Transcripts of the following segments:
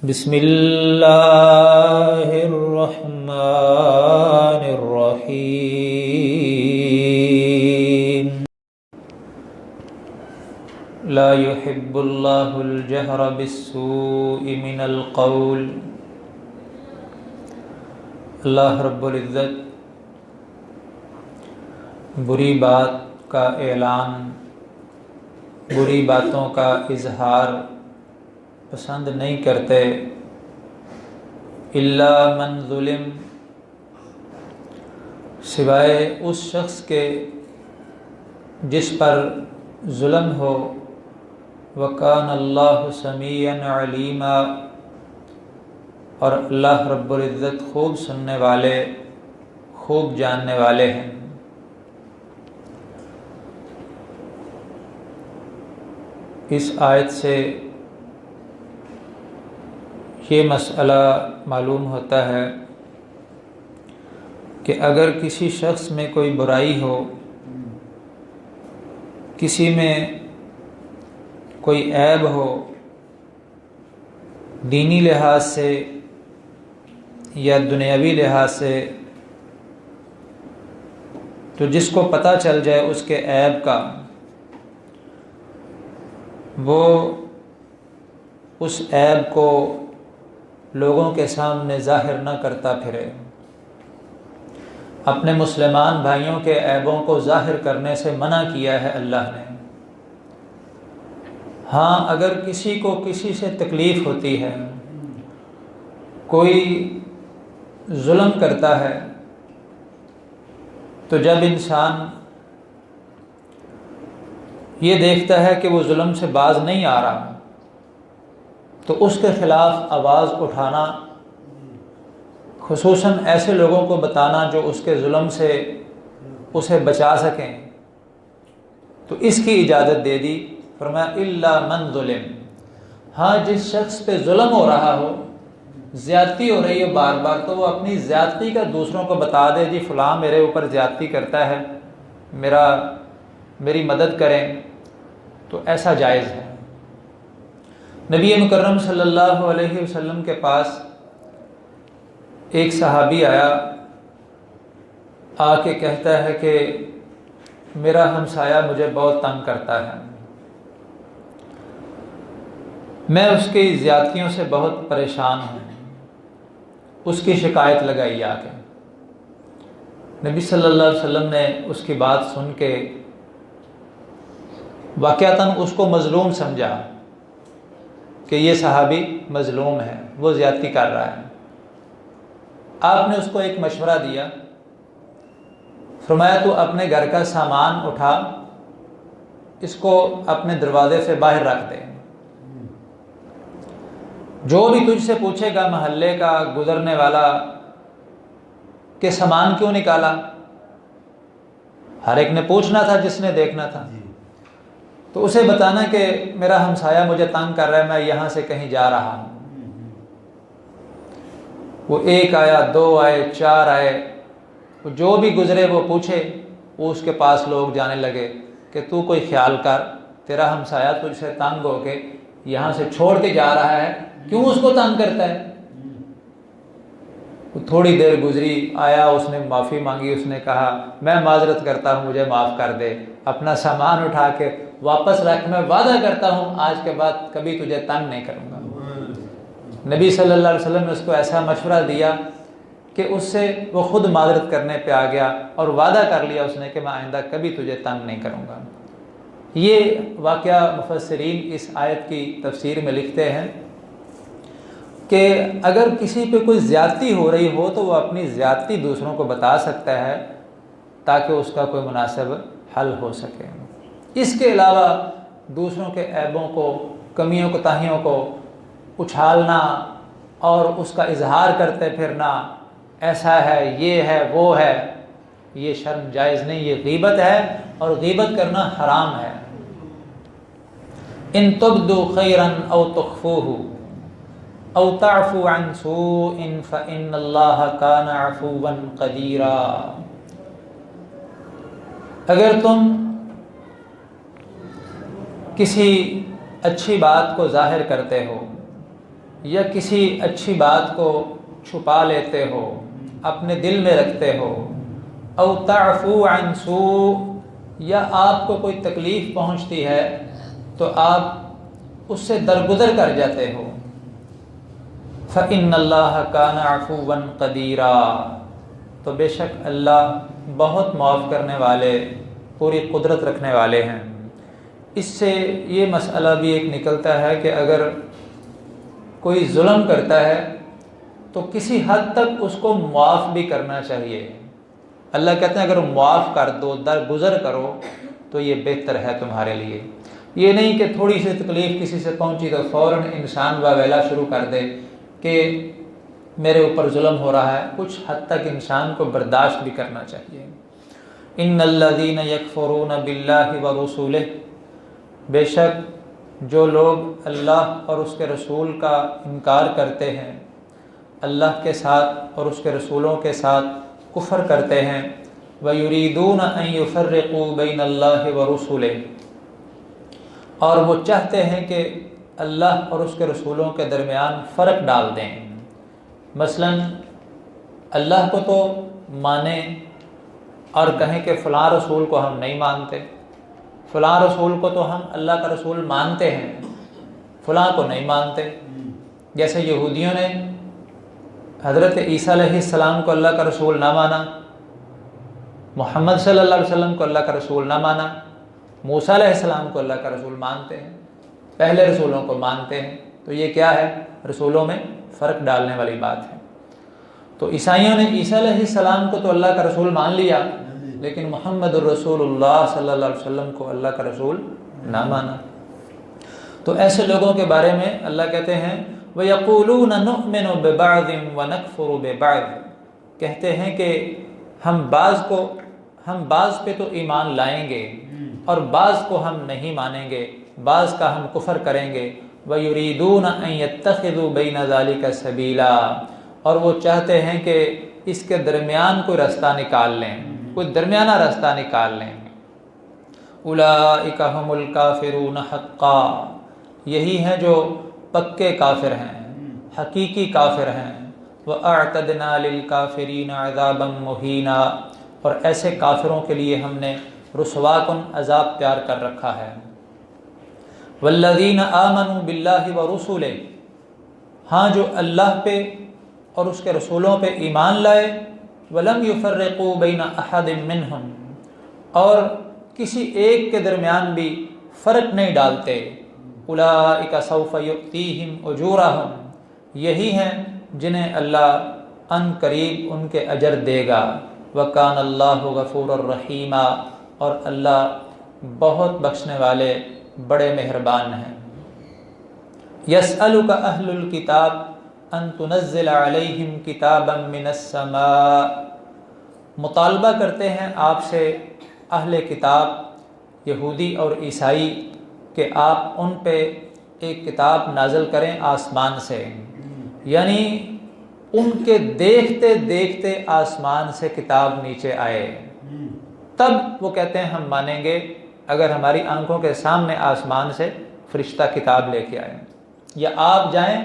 بسم اللہ الرحمن الرحیم لا يحب اللہ الجہر بالسوء من القول۔ اللہ رب العزت بری بات کا اعلان، بری باتوں کا اظہار پسند نہیں کرتے، الا من ظلم، سوائے اس شخص کے جس پر ظلم ہو، وکان اللہ سمیعا علیما، اور اللہ رب العزت خوب سننے والے، خوب جاننے والے ہیں۔ اس آیت سے یہ مسئلہ معلوم ہوتا ہے کہ اگر کسی شخص میں کوئی برائی ہو، کسی میں کوئی عیب ہو دینی لحاظ سے یا دنیاوی لحاظ سے، تو جس کو پتہ چل جائے اس کے عیب کا، وہ اس عیب کو لوگوں کے سامنے ظاہر نہ کرتا پھرے۔ اپنے مسلمان بھائیوں کے عیبوں کو ظاہر کرنے سے منع کیا ہے اللہ نے۔ ہاں، اگر کسی کو کسی سے تکلیف ہوتی ہے، کوئی ظلم کرتا ہے، تو جب انسان یہ دیکھتا ہے کہ وہ ظلم سے باز نہیں آ رہا، تو اس کے خلاف آواز اٹھانا، خصوصاً ایسے لوگوں کو بتانا جو اس کے ظلم سے اسے بچا سکیں، تو اس کی اجازت دے دی۔ فرمایا الا من ظلم، ہاں جس شخص پہ ظلم ہو رہا ہو، زیادتی ہو رہی ہے بار بار، تو وہ اپنی زیادتی کا دوسروں کو بتا دے، جی فلاں میرے اوپر زیادتی کرتا ہے، میری مدد کریں، تو ایسا جائز ہے۔ نبی مکرم صلی اللہ علیہ وسلم کے پاس ایک صحابی آیا، آ کے کہتا ہے کہ میرا ہمسایہ مجھے بہت تنگ کرتا ہے، میں اس کی زیادتیوں سے بہت پریشان ہوں، اس کی شکایت لگائی آ کے۔ نبی صلی اللہ علیہ وسلم نے اس کی بات سن کے واقعتاً اس کو مظلوم سمجھا کہ یہ صحابی مظلوم ہے، وہ زیادتی کر رہا ہے۔ آپ نے اس کو ایک مشورہ دیا، فرمایا تو اپنے گھر کا سامان اٹھا، اس کو اپنے دروازے سے باہر رکھ دے، جو بھی تجھ سے پوچھے گا محلے کا گزرنے والا کہ سامان کیوں نکالا، ہر ایک نے پوچھنا تھا جس نے دیکھنا تھا، تو اسے بتانا کہ میرا ہمسایہ مجھے تنگ کر رہا ہے، میں یہاں سے کہیں جا رہا ہوں۔ وہ ایک آیا، دو آئے، چار آئے، جو بھی گزرے وہ پوچھے، وہ اس کے پاس لوگ جانے لگے کہ تو کوئی خیال کر، تیرا ہمسایہ تجھ سے تنگ ہو کے یہاں سے چھوڑ کے جا رہا ہے، کیوں اس کو تنگ کرتا ہے؟ تھوڑی دیر گزری، آیا، اس نے معافی مانگی، اس نے کہا میں معذرت کرتا ہوں، مجھے معاف کر دے، اپنا سامان اٹھا کے واپس رکھ، میں وعدہ کرتا ہوں آج کے بعد کبھی تجھے تنگ نہیں کروں گا۔ نبی صلی اللہ علیہ وسلم نے اس کو ایسا مشورہ دیا کہ اس سے وہ خود معذرت کرنے پہ آ گیا اور وعدہ کر لیا اس نے کہ میں آئندہ کبھی تجھے تنگ نہیں کروں گا۔ یہ واقعہ مفسرین اس آیت کی تفسیر میں لکھتے ہیں کہ اگر کسی پہ کوئی زیادتی ہو رہی ہو تو وہ اپنی زیادتی دوسروں کو بتا سکتا ہے تاکہ اس کا کوئی مناسب حل ہو سکے۔ اس کے علاوہ دوسروں کے عیبوں کو، کمیوں کوتاہیوں کو اچھالنا اور اس کا اظہار کرتے پھرنا، ایسا ہے، یہ ہے، وہ ہے، یہ شرم جائز نہیں، یہ غیبت ہے، اور غیبت کرنا حرام ہے۔ ان تبدوا خیرا او تخفوه او تعفو عن سوء فإن اللہ کان عفوا قدیرا، اگر تم کسی اچھی بات کو ظاہر کرتے ہو یا کسی اچھی بات کو چھپا لیتے ہو، اپنے دل میں رکھتے ہو، او تعفو عن سوء، یا آپ کو کوئی تکلیف پہنچتی ہے تو آپ اس سے درگزر کر جاتے ہو، فإن اللہ کان عفوا قدیرا، تو بے شک اللہ بہت معاف کرنے والے، پوری قدرت رکھنے والے ہیں۔ اس سے یہ مسئلہ بھی ایک نکلتا ہے کہ اگر کوئی ظلم کرتا ہے تو کسی حد تک اس کو معاف بھی کرنا چاہیے۔ اللہ کہتے ہیں اگر معاف کر دو، درگزر کرو تو یہ بہتر ہے تمہارے لیے۔ یہ نہیں کہ تھوڑی سی تکلیف کسی سے پہنچی تو فوراً انسان واویلا شروع کر دے کہ میرے اوپر ظلم ہو رہا ہے، کچھ حد تک انسان کو برداشت بھی کرنا چاہیے۔ ان الذین یکفرون باللہ ورسولہ، بے شک جو لوگ اللہ اور اس کے رسول کا انکار کرتے ہیں، اللہ کے ساتھ اور اس کے رسولوں کے ساتھ کفر کرتے ہیں، وَيُرِيدُونَ أَن يُفَرِّقُوا بَيْنَ اللَّهِ وَرُسُلِهِ، اور وہ چاہتے ہیں کہ اللہ اور اس کے رسولوں کے درمیان فرق ڈال دیں۔ مثلا اللہ کو تو مانیں اور کہیں کہ فلاں رسول کو ہم نہیں مانتے، فلاں رسول کو تو ہم اللہ کا رسول مانتے ہیں، فلاں کو نہیں مانتے۔ جیسے یہودیوں نے حضرت عیسیٰ علیہ السلام کو اللہ کا رسول نہ مانا، محمد صلی اللہ علیہ وسلم کو اللہ کا رسول نہ مانا، موسیٰ علیہ السلام کو اللہ کا رسول مانتے ہیں، پہلے رسولوں کو مانتے ہیں۔ تو یہ کیا ہے؟ رسولوں میں فرق ڈالنے والی بات ہے۔ تو عیسائیوں نے عیسیٰ علیہ السلام کو تو اللہ کا رسول مان لیا، لیکن محمد الرسول اللہ صلی اللہ علیہ وسلم کو اللہ کا رسول نہ مانا۔ تو ایسے لوگوں کے بارے میں اللہ کہتے ہیں وَيَقُولُونَ نُؤْمِنُ بِبَعْضٍ وَنَكْفُرُ بِبَعْضٍ، کہتے ہیں کہ ہم بعض پہ تو ایمان لائیں گے اور بعض کو ہم نہیں مانیں گے، بعض کا ہم کفر کریں گے۔ وَيُرِيدُونَ أَن يَتَّخِذُوا بَيْنَ ذَلِكَ سَبِيلًا، اور وہ چاہتے ہیں کہ اس کے درمیان کوئی راستہ نکال لیں، کوئی درمیانہ راستہ نکال لیں۔ أُولَئِكَ هُمُ الْكَافِرُونَ حَقًّا، یہی ہیں جو پکے کافر ہیں، حقیقی کافر ہیں۔ وَأَعْتَدْنَا لِلْكَافِرِينَ عَذَابًا مُهِينًا، اور ایسے کافروں کے لیے ہم نے رسوا کن عذاب تیار کر رکھا ہے۔ وَالَّذِينَ آمَنُوا بِاللَّهِ وَرُسُلِهِ، ہاں جو اللہ پہ اور اس کے رسولوں پہ ایمان لائے، وَلَمْ يُفَرِّقُوا بَيْنَ أَحَدٍ مِّنْهُمْ، اور کسی ایک کے درمیان بھی فرق نہیں ڈالتے۔ أُولَئِكَ سَوْفَ يُؤْتِيهِمْ أُجُورَهُمْ، یہی ہیں جنہیں اللہ ان قریب ان کے اجر دے گا۔ وَكَانَ اللَّهُ غَفُورًا رَحِيمًا، اور اللہ بہت بخشنے والے، بڑے مہربان ہیں۔ يَسْأَلُكَ أَهْلُ الْكِتَابِ أَن تُنَزِّلَ عَلَيْهِمْ كِتَابًا مِّنَ السَّمَاءِ، مطالبہ کرتے ہیں آپ سے اہل کتاب یہودی اور عیسائی کہ آپ ان پہ ایک کتاب نازل کریں آسمان سے، یعنی ان کے دیکھتے دیکھتے آسمان سے کتاب نیچے آئے، تب وہ کہتے ہیں ہم مانیں گے اگر ہماری آنکھوں کے سامنے آسمان سے فرشتہ کتاب لے کے آئے، یا آپ جائیں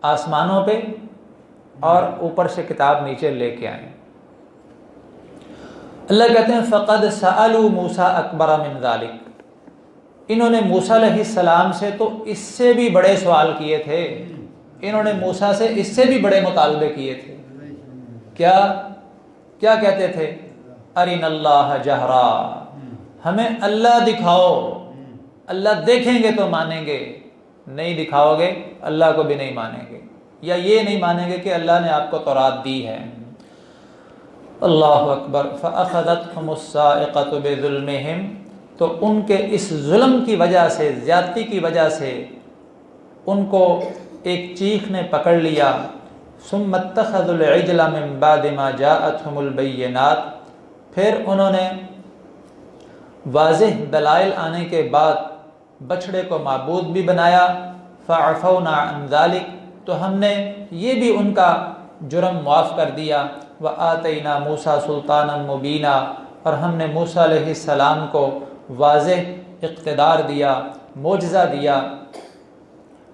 آسمانوں پہ اور اوپر سے کتاب نیچے لے کے آئیں۔ اللہ کہتے ہیں فَقَدْ سَأَلُوا مُوسَىٰ أَكْبَرَ مِنْ ذَلِكَ، انہوں نے موسیٰ علیہ السلام سے تو اس سے بھی بڑے سوال کیے تھے، انہوں نے موسیٰ سے اس سے بھی بڑے مطالبے کیے تھے۔ کیا کہتے تھے؟ أَرِنَا اللَّهَ جَهْرًا، ہمیں اللہ دکھاؤ، اللہ دیکھیں گے تو مانیں گے، نہیں دکھاؤ گے اللہ کو بھی نہیں مانیں گے، یا یہ نہیں مانیں گے کہ اللہ نے آپ کو تورات دی ہے۔ اللہ اکبر۔ فَأَخَذَتْهُمُ الصَّاعِقَةُ بِظُلْمِهِمْ، تو ان کے اس ظلم کی وجہ سے، زیادتی کی وجہ سے ان کو ایک چیخ نے پکڑ لیا۔ ثُمَّ اتَّخَذُوا الْعِجْلَ مِن بَعْدِ مَا جَاءَتْهُمُ الْبَيِّنَاتُ، پھر انہوں نے واضح دلائل آنے کے بعد بچھڑے کو معبود بھی بنایا۔ فَعَفَوْنَا عَنْ ذَلِكَ، تو ہم نے یہ بھی ان کا جرم معاف کر دیا۔ وَآتَيْنَا مُوسَىٰ سُلْطَانًا مُبِينًا، اور ہم نے موسیٰ علیہ السلام کو واضح اقتدار دیا، معجزہ دیا۔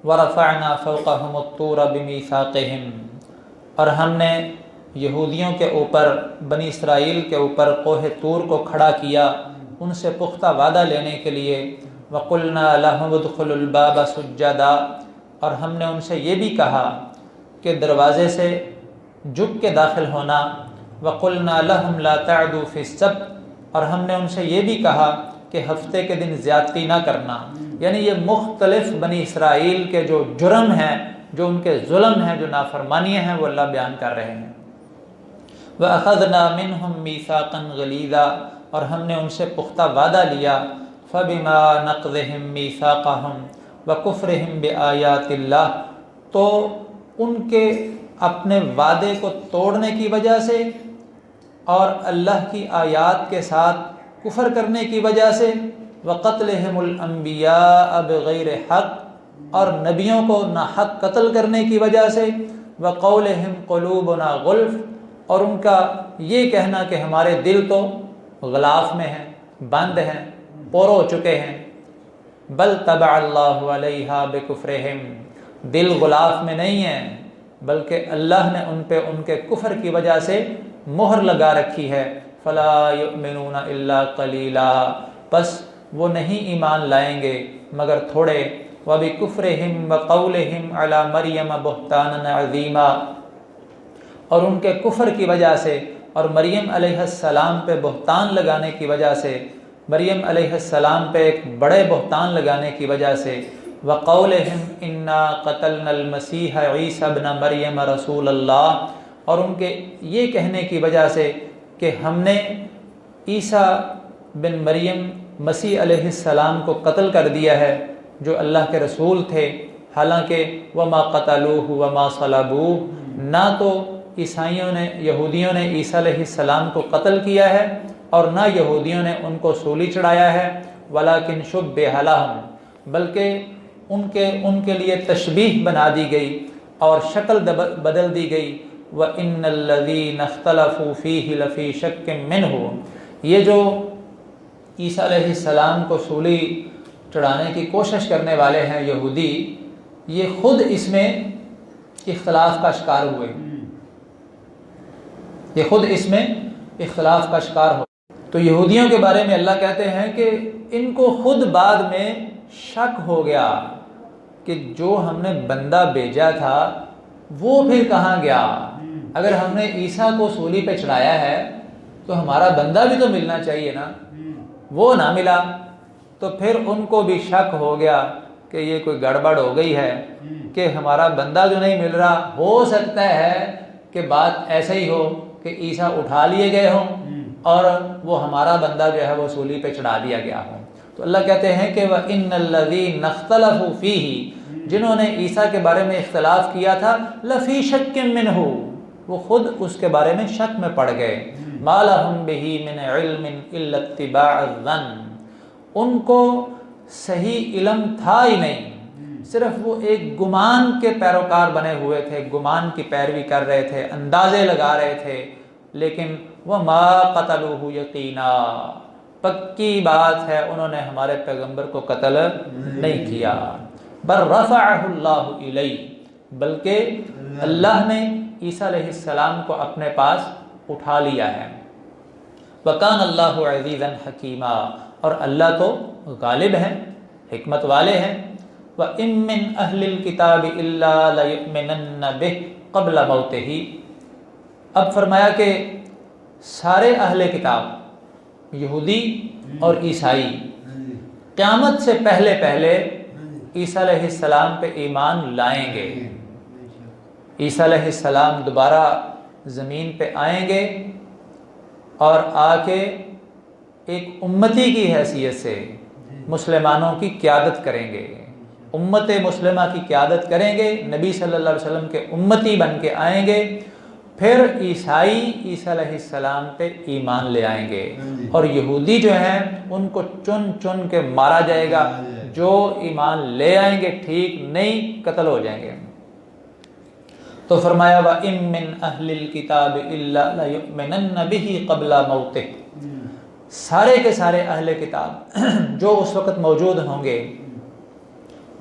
ورفعنا فوقهم الطور بمیثاقہم، اور ہم نے یہودیوں کے اوپر، بنی اسرائیل کے اوپر کوہ طور کو کھڑا کیا ان سے پختہ وعدہ لینے کے لیے۔ وقلنا لهم ادخلوا الباب سجدا، اور ہم نے ان سے یہ بھی کہا کہ دروازے سے جھک کے داخل ہونا۔ وقلنا لهم لا تعدوا في السبت، اور ہم نے ان سے یہ بھی کہا کہ ہفتے کے دن زیادتی نہ کرنا۔ یعنی یہ مختلف بنی اسرائیل کے جو جرم ہیں، جو ان کے ظلم ہیں، جو نافرمانیاں ہیں، وہ اللہ بیان کر رہے ہیں۔ وَأَخَذْنَا مِنْهُمْ مِيثَاقًا غَلِيظًا، اور ہم نے ان سے پختہ وعدہ لیا۔ فَبِمَا نَقْضِهِمْ مِيثَاقَهُمْ وَكُفْرِهِمْ بِآيَاتِ اللَّهِ، تو ان کے اپنے وعدے کو توڑنے کی وجہ سے اور اللہ کی آیات کے ساتھ کفر کرنے کی وجہ سے، وَقَتْلِهِمُ الْأَنْبِيَاءَ بِغَيْرِ حق، اور نبیوں کو ناحق قتل کرنے کی وجہ سے، وَقَوْلِهِمْ قُلُوبُنَا غُلْفٌ، اور ان کا یہ کہنا کہ ہمارے دل تو غلاف میں ہیں، بند ہیں، پور ہو چکے ہیں۔ بل طبع اللہ علیہا بکفرہم، دل غلاف میں نہیں ہے بلکہ اللہ نے ان پہ ان کے کفر کی وجہ سے مہر لگا رکھی ہے۔ فلا یؤمنون الا قلیلا، بس وہ نہیں ایمان لائیں گے مگر تھوڑے۔ وبکفرہم وقولہم علی مریم بہتانا عظیما، اور ان کے کفر کی وجہ سے اور مریم علیہ السلام پہ بہتان لگانے کی وجہ سے، مریم علیہ السلام پہ ایک بڑے بہتان لگانے کی وجہ سے، وقولہم انا قتلنا المسیح عیسی ابن مریم رسول اللہ، اور ان کے یہ کہنے کی وجہ سے کہ ہم نے عیسیٰ بن مریم مسیح علیہ السلام کو قتل کر دیا ہے جو اللہ کے رسول تھے، حالانکہ وما قتلوہ وما صلبوہ، نہ تو عیسائیوں نے، یہودیوں نے عیسیٰ علیہ السلام کو قتل کیا ہے اور نہ یہودیوں نے ان کو سولی چڑھایا ہے، ولیکن شبہ لہم، بلکہ ان کے لیے تشبیہ بنا دی گئی اور شکل بدل دی گئی۔ وَإِنَّ الَّذِينَ اخْتَلَفُوا فِيهِ لَفِي شَكٍّ مِّنْهُ، یہ جو عیسیٰ علیہ السلام کو سولی چڑھانے کی کوشش کرنے والے ہیں یہودی، یہ خود اس میں اختلاف کا شکار ہوئے، یہ خود اس میں اختلاف کا شکار ہو۔ تو یہودیوں کے بارے میں اللہ کہتے ہیں کہ ان کو خود بعد میں شک ہو گیا کہ جو ہم نے بندہ بھیجا تھا وہ پھر کہاں گیا؟ اگر ہم نے عیسیٰ کو سولی پہ چڑھایا ہے تو ہمارا بندہ بھی تو ملنا چاہیے نا، وہ نہ ملا، تو پھر ان کو بھی شک ہو گیا کہ یہ کوئی گڑبڑ ہو گئی ہے کہ ہمارا بندہ جو نہیں مل رہا، ہو سکتا ہے کہ بات ایسا ہی ہو کہ عیسیٰ اٹھا لیے گئے ہوں اور وہ ہمارا بندہ جو ہے وہ سولی پہ چڑھا دیا گیا ہو۔ تو اللہ کہتے ہیں کہ وَإِنَّ الَّذِينَ اخْتَلَفُوا فِيهِ، جنہوں نے عیسیٰ کے بارے میں اختلاف کیا تھا، لَفِي شَكٍّ مِّنْهُ، وہ خود اس کے بارے میں شک میں پڑ گئے۔ مَا لَهُمْ بِهِ مِنْ عِلْمٍ إِلَّا اتِّبَاعَ الظَّنِّ، ان کو صحیح علم تھا ہی نہیں، صرف وہ ایک گمان کے پیروکار بنے ہوئے تھے، گمان کی پیروی کر رہے تھے، اندازے لگا رہے تھے، لیکن وَمَا قَتَلُوهُ یقینا، پکی بات ہے انہوں نے ہمارے پیغمبر کو قتل نہیں کیا۔ بل رفعہ اللہ الیہ، بلکہ اللہ نے عیسیٰ علیہ السلام کو اپنے پاس اٹھا لیا ہے۔ وکان اللہ عزیزا حکیما، اور اللہ تو غالب ہیں، حکمت والے ہیں۔ وَإِن مِّنْ أَهْلِ الْكِتَابِ إِلَّا لَيُؤْمِنَنَّ بِهِ قَبْلَ مَوْتِهِ، اب فرمایا کہ سارے اہل کتاب، یہودی اور عیسائی، قیامت سے پہلے پہلے عیسیٰ علیہ السلام پہ ایمان لائیں گے۔ عیسیٰ علیہ السلام دوبارہ زمین پہ آئیں گے اور آ کے ایک امتی کی حیثیت سے مسلمانوں کی قیادت کریں گے، امت مسلمہ کی قیادت کریں گے، نبی صلی اللہ علیہ وسلم کے امتی بن کے آئیں گے، پھر عیسائی عیسیٰ علیہ السلام پہ ایمان لے آئیں گے، اور یہودی جو ہیں ان کو چن چن کے مارا جائے گا، جو ایمان لے آئیں گے ٹھیک، نہیں قتل ہو جائیں گے۔ تو فرمایا وَإِن مِّنْ أَهْلِ الْكِتَابِ إِلَّا لَيُؤْمِنَنَّ بِهِ قَبْلَ مَوْتِهِ، سارے کے سارے اہل کتاب جو اس وقت موجود ہوں گے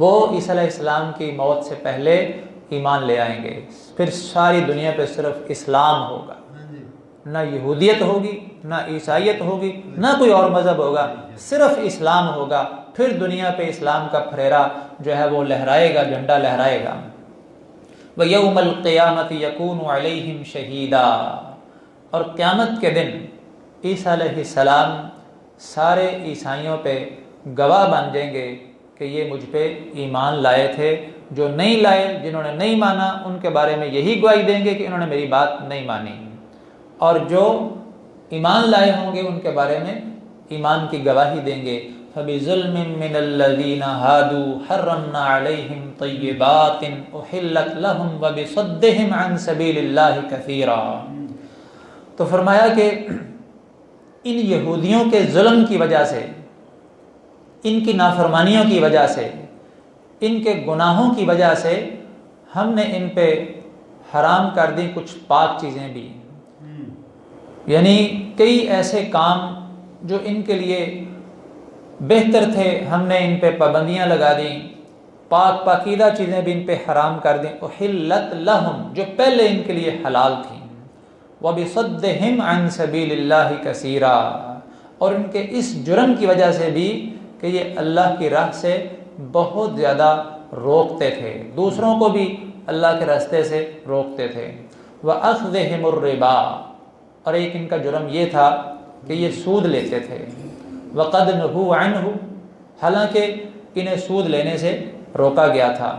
وہ عیسیٰ علیہ السلام کی موت سے پہلے ایمان لے آئیں گے، پھر ساری دنیا پہ صرف اسلام ہوگا، نہ یہودیت ہوگی، نہ عیسائیت ہوگی، نہ کوئی اور مذہب ہوگا، صرف اسلام ہوگا۔ پھر دنیا پہ اسلام کا پھریرا جو ہے وہ لہرائے گا، جھنڈا لہرائے گا۔ وَيَوْمَ الْقِيَامَةِ يَكُونُ عَلَيْهِمْ شَهِيدًا، اور قیامت کے دن عیسیٰ علیہ السلام سارے عیسائیوں پہ گواہ بن جائیں گے کہ یہ مجھ پہ ایمان لائے تھے، جو نہیں لائے، جنہوں نے نہیں مانا، ان کے بارے میں یہی گواہی دیں گے کہ انہوں نے میری بات نہیں مانی، اور جو ایمان لائے ہوں گے ان کے بارے میں ایمان کی گواہی دیں گے۔ فَبِظُلْمٍ مِّنَ الَّذِينَ هَادُوا حَرَّمْنَا عَلَيْهِمْ طَيِّبَاتٍ أُحِلَّتْ لَهُمْ وَبِصَدِّهِمْ عَنْ سَبِيلِ اللَّهِ كَثِيرًا۔ تو فرمایا کہ ان یہودیوں کے ظلم کی وجہ سے، ان کی نافرمانیوں کی وجہ سے، ان کے گناہوں کی وجہ سے ہم نے ان پہ حرام کر دی کچھ پاک چیزیں بھی، یعنی کئی ایسے کام جو ان کے لیے بہتر تھے ہم نے ان پہ پابندیاں لگا دیں، پاک پاکیزہ چیزیں بھی ان پہ حرام کر دیں، احلت لہم، جو پہلے ان کے لیے حلال تھیں، وبصدہم عن سبیل اللہ کثیرا، اور ان کے اس جرم کی وجہ سے بھی کہ یہ اللہ کی راہ سے بہت زیادہ روکتے تھے، دوسروں کو بھی اللہ کے راستے سے روکتے تھے۔ وَأَخْذِهِمُ الرِّبَا، اور ایک ان کا جرم یہ تھا کہ یہ سود لیتے تھے، وَقَدْ نُهُوا عَنْهُ، حالانکہ انہیں سود لینے سے روکا گیا تھا۔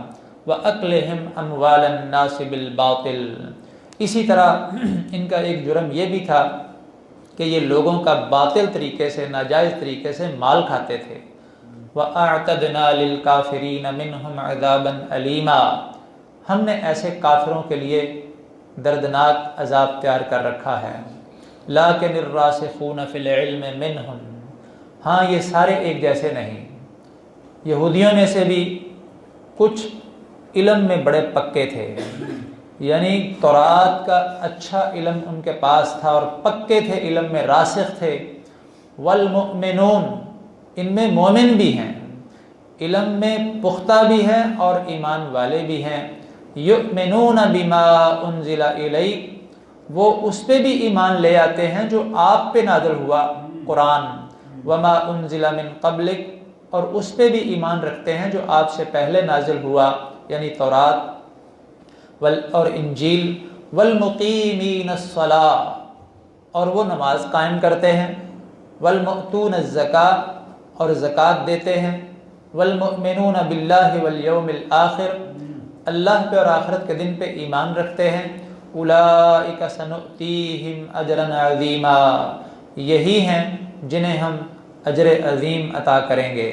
وَأَكْلِهِمْ أَمْوَالَ النَّاسِ بِالْبَاطِلِ، اسی طرح ان کا ایک جرم یہ بھی تھا کہ یہ لوگوں کا باطل طریقے سے، ناجائز طریقے سے مال کھاتے تھے۔ وَأَعْتَدْنَا لِلْكَافِرِينَ مِنْهُمْ عَذَابًا أَلِيمًا، ہم نے ایسے کافروں کے لیے دردناک عذاب تیار کر رکھا ہے۔ لَكِنِ الرَّاسِخُونَ فِي الْعِلْمِ مِنْهُمْ، ہاں یہ سارے ایک جیسے نہیں، یہودیوں میں سے بھی کچھ علم میں بڑے پکے تھے، یعنی تورات کا اچھا علم ان کے پاس تھا اور پکے تھے، علم میں راسخ تھے۔ والمؤمنون، ان میں مومن بھی ہیں، علم میں پختہ بھی ہیں اور ایمان والے بھی ہیں۔ یؤمنون بما انزل الیک، وہ اس پہ بھی ایمان لے آتے ہیں جو آپ پہ نازل ہوا قرآن، وما انزل من قبلک، اور اس پہ بھی ایمان رکھتے ہیں جو آپ سے پہلے نازل ہوا، یعنی تورات اور انجیل۔ والمقیمین الصلاۃ، اور وہ نماز قائم کرتے ہیں۔ والمؤتون الزکاۃ، اور زکوٰۃ دیتے ہیں۔ والمؤمنون باللہ والیوم الآخر، اللہ پہ اور آخرت کے دن پہ ایمان رکھتے ہیں۔ اولئک سنؤتیہم اجرا عظیما، یہی ہیں جنہیں ہم اجر عظیم عطا کریں گے۔